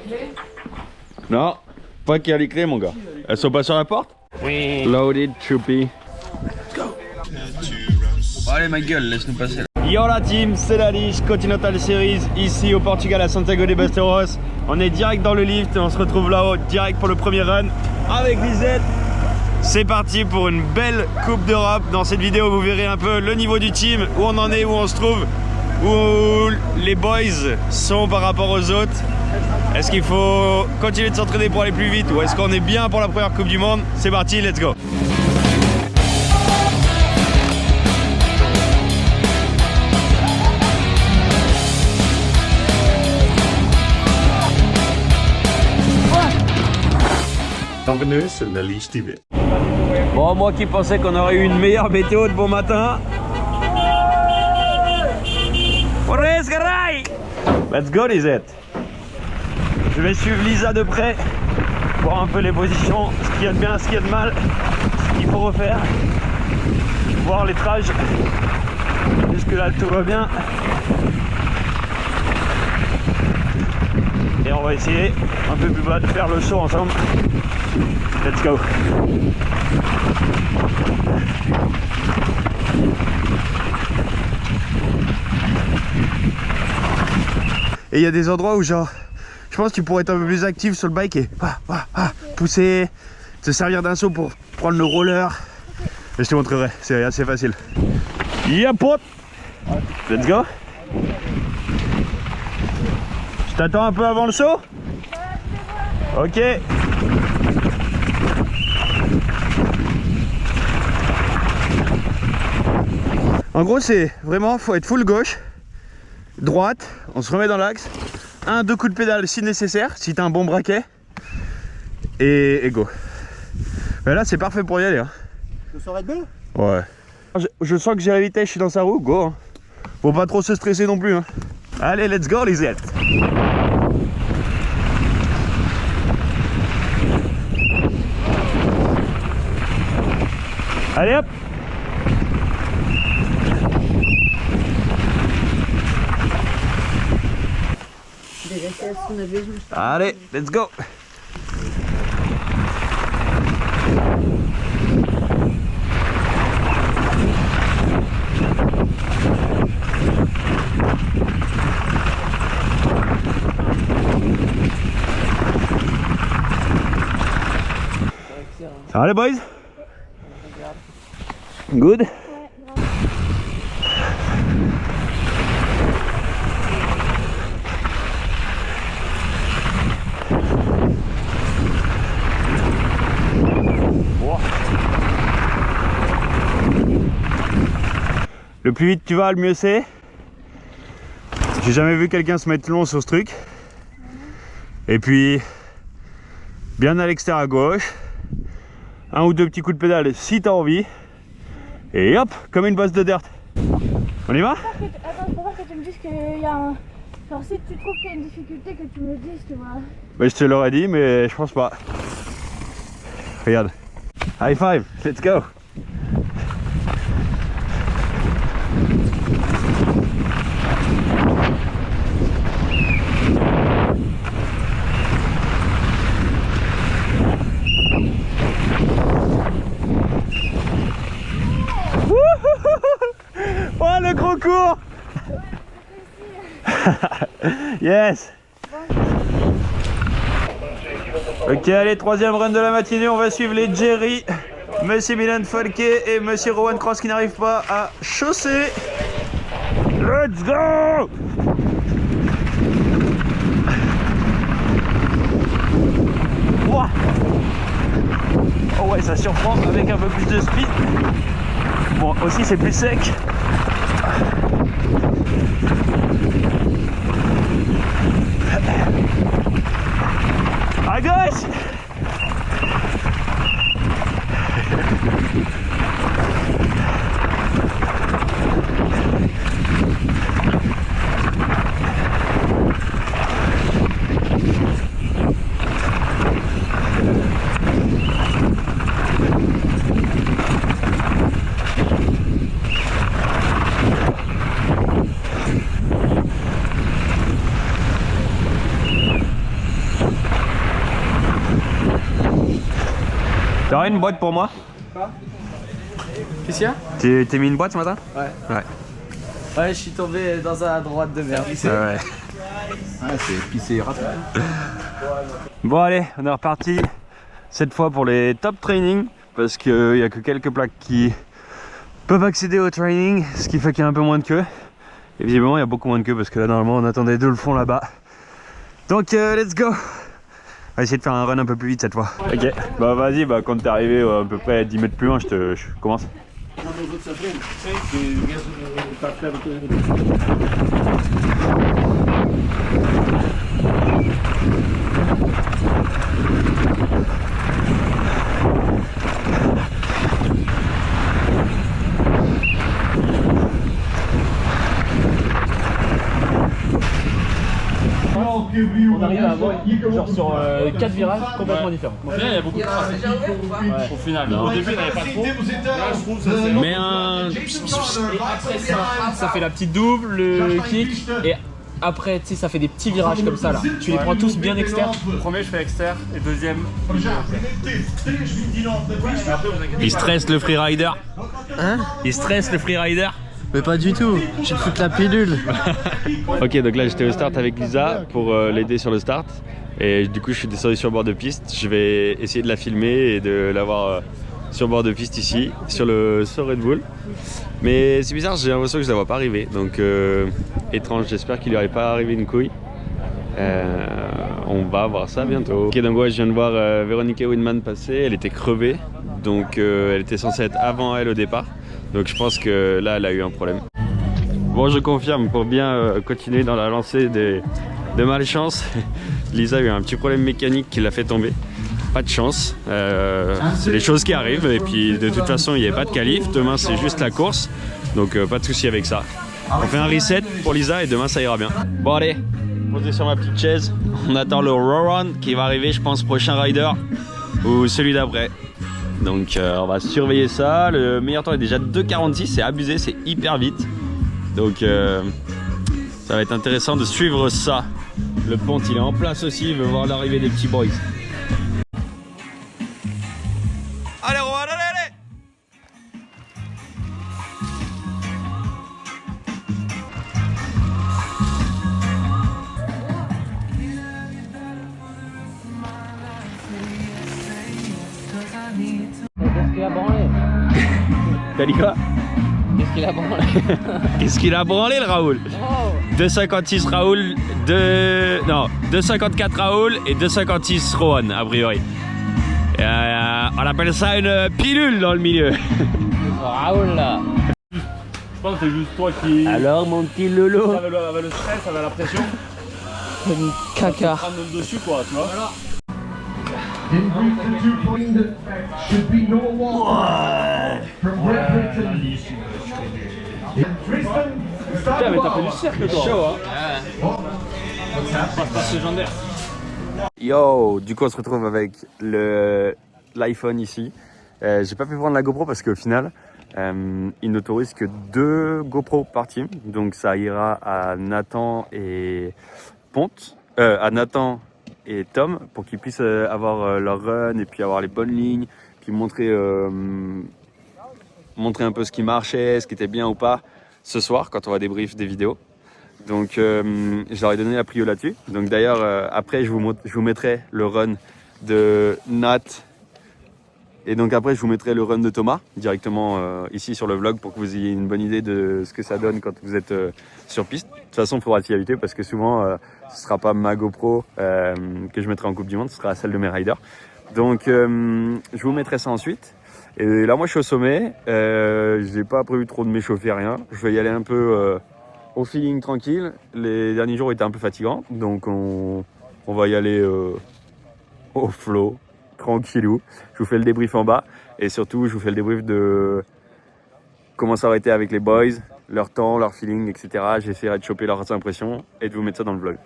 clés? Non, pas qu'il y a les clés, mon gars. Elles sont pas sur la porte? Oui. Loaded, choupie. Go. Bon, allez, ma gueule, laisse-nous passer. Yo la team, c'est la Liche Continental Series, ici au Portugal à Santiago de Basteros. On est direct dans le lift et on se retrouve là-haut, direct pour le premier run avec Lisette. C'est parti pour une belle Coupe d'Europe. Dans cette vidéo, vous verrez un peu le niveau du team, où on en est, où on se trouve, où les boys sont par rapport aux autres. Est-ce qu'il faut continuer de s'entraîner pour aller plus vite ou est-ce qu'on est bien pour la première Coupe du Monde? C'est parti, let's go! Bienvenue sur la Liche TV. Bon, moi qui pensais qu'on aurait eu une meilleure météo de bon matin. Let's go, Lisette. Je vais suivre Lisa de près, voir un peu les positions, ce qu'il y a de bien, ce qu'il y a de mal, ce qu'il faut refaire, voir les trages. Jusque là, tout va bien. Et on va essayer un peu plus bas de faire le saut ensemble. Let's go. Et il y a des endroits où genre, je pense que tu pourrais être un peu plus actif sur le bike et pousser, te servir d'un saut pour prendre le roller. Et je te montrerai, c'est assez facile. Yeah pote. Let's go. Je t'attends un peu avant le saut. Ok. En gros, c'est vraiment, faut être full gauche, droite, on se remet dans l'axe, 1-2 coups de pédale si nécessaire, si t'as un bon braquet, et go. Mais là, c'est parfait pour y aller. Hein. Le Red Bull? Ouais. Je sens que j'ai la vitesse, je suis dans sa roue, go. Hein. Faut pas trop se stresser non plus. Hein. Allez, let's go, Lisette. Allez hop. Allez, let's go. Ça va les boys? Good? Le plus vite tu vas, le mieux c'est. J'ai jamais vu quelqu'un se mettre long sur ce truc. Et puis, bien à l'extérieur à gauche. 1 ou 2 petits coups de pédale si t'as envie. Et hop, comme une bosse de dirt. On y va? Attends, je préfère que tu me dises qu'il y a un... Genre si tu trouves qu'il y a une difficulté, que tu me le dises, tu vois. Bah, je te l'aurais dit, mais je pense pas. Regarde. High five, let's go. Oh le gros cours. Yes. Ok, allez, 3e run de la matinée, on va suivre les Jerry, Monsieur Milan Folke et Monsieur Rowan Cross qui n'arrivent pas à chausser. Let's go. Wow. Oh ouais, ça surprend avec un peu plus de speed. Bon, aussi c'est plus sec. À gauche. T'aurais une boîte pour moi? Qu'est-ce qu'il y a? T'es mis une boîte ce matin? Ouais. Ouais. Ouais, je suis tombé dans un droite de merde. Ouais. C'est rapide. Bon allez, on est reparti cette fois pour les top training parce qu'il n'y a que quelques plaques qui peuvent accéder au training, ce qui fait qu'il y a un peu moins de queue. Et visiblement il y a beaucoup moins de queue parce que là normalement on attendait deux le fond là-bas. Donc let's go. On va essayer de faire un run un peu plus vite cette fois. Ok, bah vas-y, bah quand t'es arrivé à peu près 10 mètres plus loin, je commence. On arrive à avoir genre sur 4 virages complètement différents. Au final, il y a beaucoup de trafic. Au final, au début, il n'y avait pas trop. Là, je trouve ça c'est. Mais un. Et après ça fait la petite double, le kick. Et après, tu sais, ça fait des petits virages comme ça là. Tu les prends tous bien externes. Premier, je fais externe. Et deuxième. Il stresse le freerider. Hein? Il stresse le freerider. Mais pas du tout, j'ai toute la pilule. Ok, donc là j'étais au start avec Lisa pour l'aider sur le start. Et du coup je suis descendu sur bord de piste. Je vais essayer de la filmer et de l'avoir sur bord de piste ici, sur Red Bull. Mais c'est bizarre, j'ai l'impression que je la vois pas arriver. Donc étrange, j'espère qu'il lui aurait pas arrivé une couille. On va voir ça bientôt. Ok, donc ouais, je viens de voir Veronica Winman passer, elle était crevée. Donc elle était censée être avant elle au départ. Donc je pense que là elle a eu un problème. Bon, je confirme, pour bien continuer dans la lancée de malchance, Lisa a eu un petit problème mécanique qui l'a fait tomber. Pas de chance, c'est des choses qui arrivent et puis de toute façon il n'y avait pas de qualif, demain c'est juste la course, donc pas de souci avec ça. On fait un reset pour Lisa et demain ça ira bien. Bon allez, posé sur ma petite chaise, on attend le Rowan qui va arriver je pense prochain rider ou celui d'après. Donc on va surveiller ça, le meilleur temps est déjà 2,46, c'est abusé, c'est hyper vite. Donc ça va être intéressant de suivre ça. Le pont il est en place aussi, il veut voir l'arrivée des petits boys. Allez Rowan, allez, allez! Qu'est-ce qu'il a branlé? T'as dit quoi? Qu'est-ce qu'il a branlé? Qu'est-ce qu'il a branlé le Raoul? 2,56 Raoul, 2,54 Raoul et 2,56 Rowan a priori. On appelle ça une pilule dans le milieu. Raoul là. Je pense que c'est juste toi qui. Alors mon petit Lolo. Avec le stress, avec la pression, Une caca. prendre le dessus quoi, tu vois. In Britain, 2 points should be no one from Great Britain. Tristan, Putain, mais t'as fait du cirque toi. Chaud, hein. Passe légendaire. Yo, du coup on se retrouve avec l'iPhone ici. J'ai pas pu prendre la GoPro parce qu'au final, il n'autorise que 2 GoPro par team. Donc ça ira à Nathan et Ponte, à Nathan et Tom pour qu'ils puissent avoir leur run et puis avoir les bonnes lignes, puis montrer un peu ce qui marchait, ce qui était bien ou pas ce soir quand on va débrief des vidéos. Donc je leur ai donné la prio là-dessus. Donc d'ailleurs après je vous mettrai le run de Nat et donc après je vous mettrai le run de Thomas directement ici sur le vlog pour que vous ayez une bonne idée de ce que ça donne quand vous êtes sur piste. De toute façon il faudra s'y habituer parce que souvent ce sera pas ma GoPro que je mettrai en Coupe du Monde, ce sera celle de mes riders. Donc je vous mettrai ça ensuite. Et là moi je suis au sommet, j'ai pas prévu trop de m'échauffer, rien. Je vais y aller un peu au feeling tranquille. Les derniers jours étaient un peu fatigants, donc on va y aller au flow, tranquillou. Je vous fais le débrief en bas et surtout je vous fais le débrief de comment ça aurait été avec les boys, leur temps, leur feeling, etc. J'essaierai de choper leurs impressions et de vous mettre ça dans le vlog.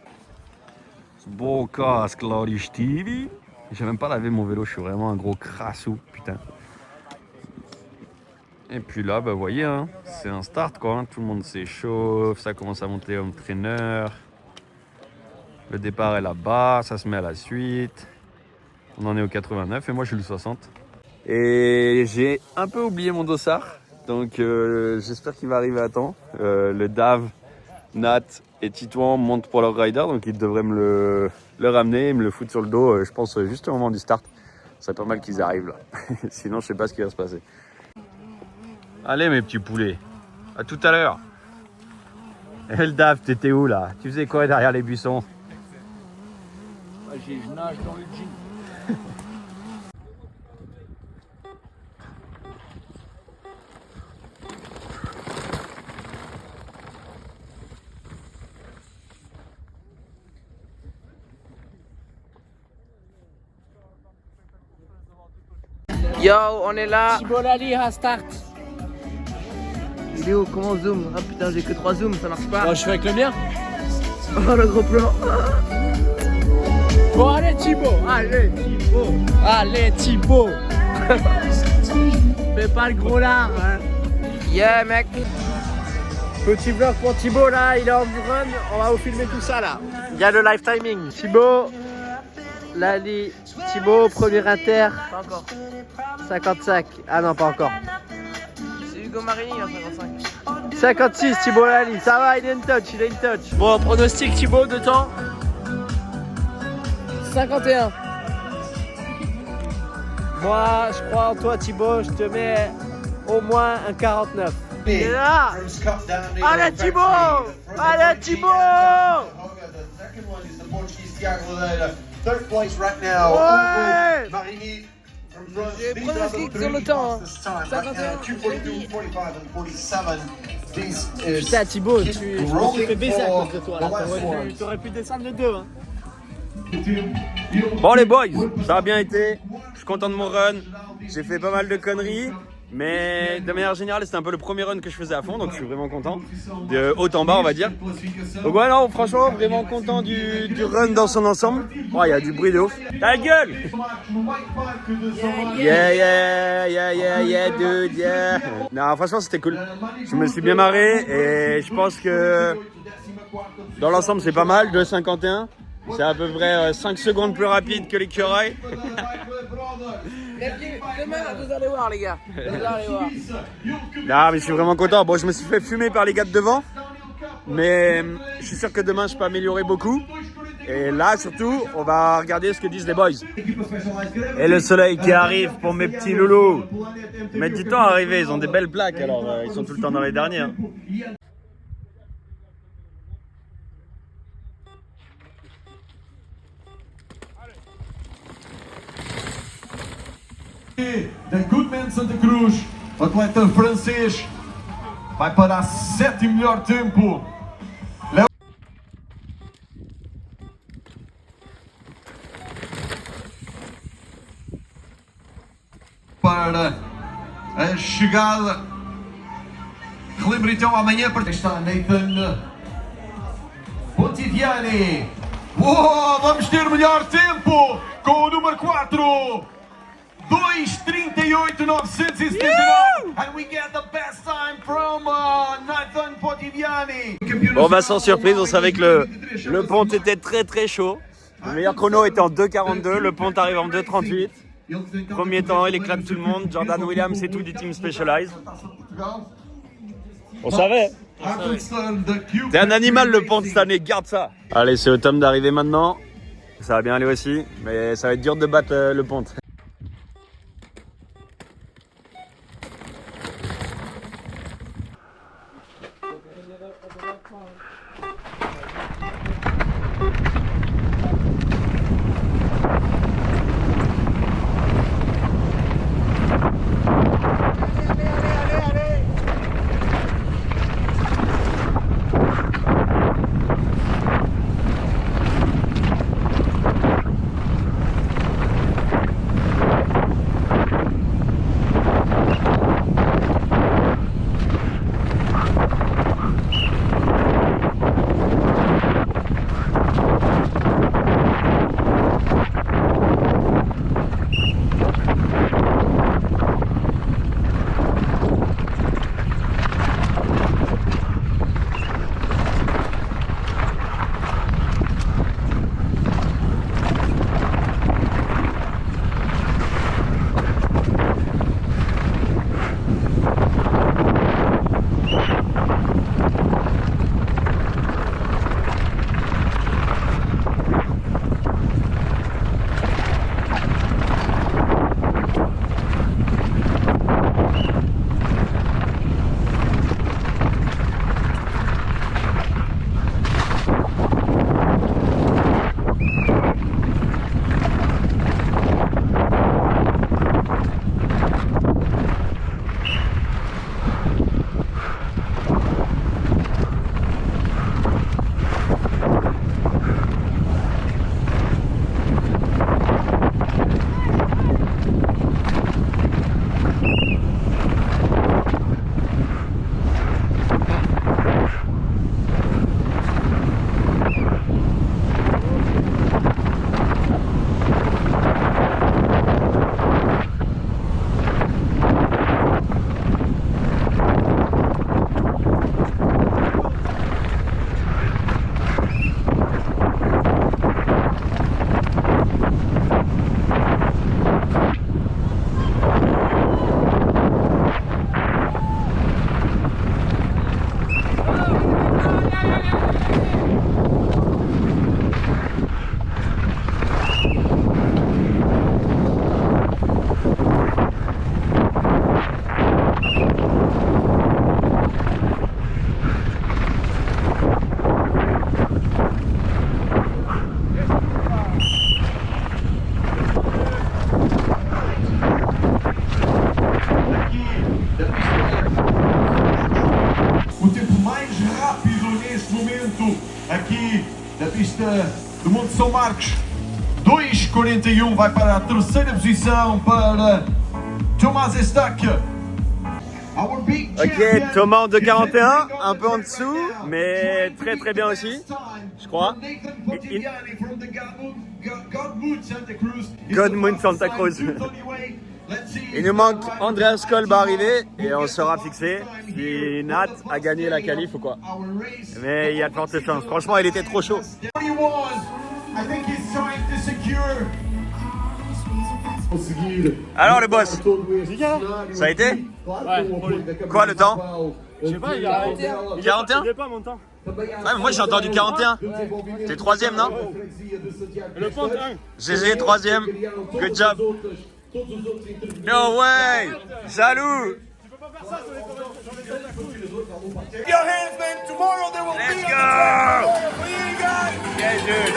Beau casque, Lodi Stevie. J'ai même pas lavé mon vélo, je suis vraiment un gros crassou, putain. Et puis là, bah, vous voyez, hein, c'est un start quoi, hein. Tout le monde s'échauffe, ça commence à monter home trainer. Le départ est là-bas, ça se met à la suite. On en est au 89 et moi je suis le 60. Et j'ai un peu oublié mon dossard. Donc j'espère qu'il va arriver à temps. Le Dave, Nat et Titouan montent pour leur rider. Donc ils devraient me le ramener et me le foutre sur le dos. Je pense juste au moment du start. Ce serait pas mal qu'ils arrivent là. Sinon je sais pas ce qui va se passer. Allez mes petits poulets. À tout à l'heure. Et le Dave, t'étais où là? Tu faisais quoi derrière les buissons? Je nage dans le jean. Yo, on est là. Thibault-Lalli à start. Il est où? Comment on zoom? Ah putain, j'ai que 3 zooms, ça marche pas. Bon, je fais avec le mien. Oh le gros plan. Bon, allez Thibault. Allez Thibault. Allez Thibault. Fais pas le gros lard. Hein. Yeah mec. Petit vlog pour Thibault là, il est en run. On va vous filmer tout ça là. Il y a le live timing. Thibault, Lalli, Thibault, premier inter. Pas encore. 55. Ah non, pas encore. C'est Hugo Marini en 55. 56 Thibault Lalli, ça va, il est in touch, il est in touch. Bon, pronostic Thibault de temps 51. Moi, je crois en toi Thibault, je te mets au moins un 49. Il est là. Allez Thibault. Allez Thibault. Third place right now. Ouais. Marini. J'ai pronostic sur le temps. 51. Putain Thibault, tu fais baiser à cause de toi. tu aurais pu descendre de 2 hein. Bon les boys, ça a bien été. Je suis content de mon run. J'ai fait pas mal de conneries. Mais de manière générale, c'était un peu le premier run que je faisais à fond, donc je suis vraiment content. De haut en bas, on va dire. Donc ouais, non, franchement, vraiment content du run dans son ensemble. Oh, il y a du bruit de ouf. Ta gueule! Yeah, dude, yeah. Non, franchement, c'était cool. Je me suis bien marré et je pense que dans l'ensemble, c'est pas mal. 2,51. C'est à peu près 5 secondes plus rapide que l'écureuil. Demain, vous allez voir les gars. Vous allez voir. Non mais je suis vraiment content. Bon, je me suis fait fumer par les gars de devant. Mais je suis sûr que demain je peux améliorer beaucoup. Et là surtout, on va regarder ce que disent les boys. Et le soleil qui arrive pour mes petits loulous. Ils mettent du temps à arriver, ils ont des belles plaques alors ils sont tout le temps dans les derniers. Hein. Da Goodman Santa Cruz, atleta francês, vai para 7º melhor tempo. Para a chegada. Relembro então amanhã para está Nathan Pontiviani. Uou, vamos ter melhor tempo com o número 4. 2:38.979 and we get the best time from Nathan Pontiviani. Bon bah sans surprise, on savait que le pont était très chaud. Le meilleur chrono était en 2,42, le pont arrive en 2,38. Premier temps, il éclate tout le monde. Jordan Williams et tout du team Specialized. On savait. T'es un animal le pont cette année, garde ça. Allez, c'est au Tom d'arriver maintenant. Ça va bien aller aussi, mais ça va être dur de battre le pont. pista do Monte São Marcos. 2:41 vai para a terceira posição para Thomas Estac. Ok, Thomas en 2,41, un peu en dessous, mais très très bien aussi, je crois. Godmund Santa Cruz. Il nous manque Andreas Kolb à arriver et on sera fixé si Nat a gagné la qualif ou quoi. Mais il y a de fortes chances. Franchement, il était trop chaud. Alors le boss, ça a été? Quoi le temps? Je sais pas, il y a 41? pas mon temps. Ouais, mais moi j'ai entendu 41. T'es troisième, non? Le pont 1. GG, troisième. Good job. No way! Salut! Let's go! Yeah, dude.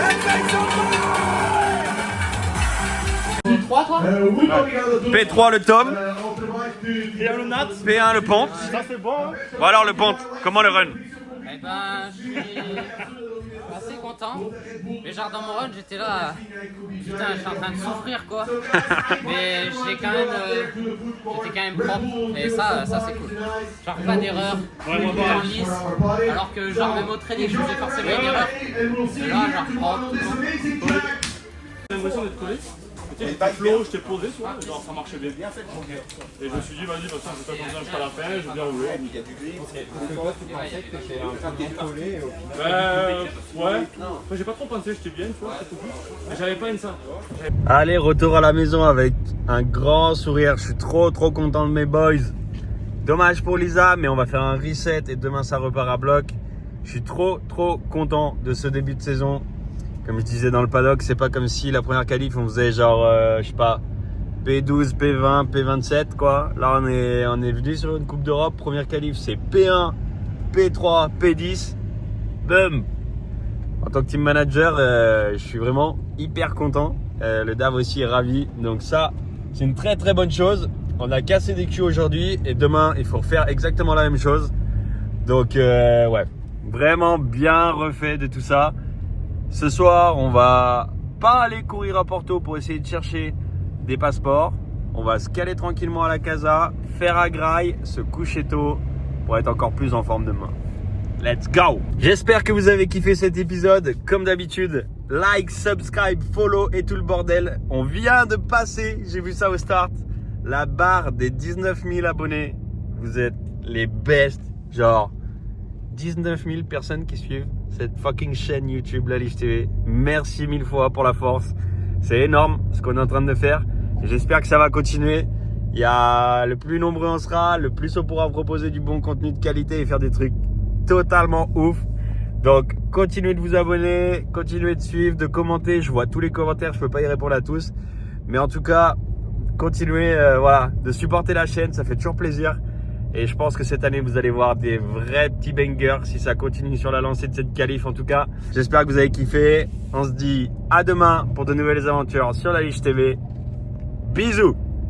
P3 le Tom. Et le Nat. P1 le Ponte. Ça c'est bon. Hein. Bon alors le Ponte, comment le run? Eh ben, je suis assez content. Mais genre dans mon run, j'étais là, putain, je suis en train de souffrir quoi. Mais j'étais quand même propre. Et ça c'est cool. Genre pas d'erreur, tout en lisse. Alors que genre même au training, je faisais forcément une erreur. Et là, genre propre. J'ai l'impression d'être collé. Tu sais, j'étais flow, j'étais posé, tu vois, genre ça marchait bien. Et je me suis dit, vas-y, de toute façon, je vais pas continuer jusqu'à la fin, je vais bien rouler. Tu pensais que t'étais un peu bien collé ouais. Enfin, j'ai pas trop pensé, j'étais bien, tu vois, c'était tout. Mais j'avais pas une ça. Allez, retour à la maison avec un grand sourire. Je suis trop content de mes boys. Dommage pour Lisa, mais on va faire un reset et demain ça repart à bloc. Je suis trop content de ce début de saison. Comme je disais dans le paddock, c'est pas comme si la première qualif on faisait genre, je sais pas, P12, P20, P27 quoi. Là on est venu sur une Coupe d'Europe, première qualif c'est P1, P3, P10, boum. En tant que team manager, je suis vraiment hyper content. Le DAV aussi est ravi, donc ça c'est une très bonne chose. On a cassé des culs aujourd'hui et demain il faut refaire exactement la même chose. Donc ouais, vraiment bien refait de tout ça. Ce soir, on va pas aller courir à Porto pour essayer de chercher des passeports. On va se caler tranquillement à la casa, faire à graille, se coucher tôt pour être encore plus en forme demain. Let's go! J'espère que vous avez kiffé cet épisode. Comme d'habitude, like, subscribe, follow et tout le bordel. On vient de passer, j'ai vu ça au start, la barre des 19 000 abonnés. Vous êtes les best, genre 19 000 personnes qui suivent cette fucking chaîne YouTube La Liche TV. Merci 1000 fois pour la force. C'est énorme ce qu'on est en train de faire. J'espère que ça va continuer. Il y a le plus nombreux on sera, le plus on pourra proposer du bon contenu de qualité et faire des trucs totalement ouf. Donc continuez de vous abonner, continuez de suivre, de commenter. Je vois tous les commentaires, je peux pas y répondre à tous. Mais en tout cas, continuez voilà, de supporter la chaîne, ça fait toujours plaisir. Et je pense que cette année, vous allez voir des vrais petits bangers si ça continue sur la lancée de cette qualif en tout cas. J'espère que vous avez kiffé. On se dit à demain pour de nouvelles aventures sur La Liche TV. Bisous!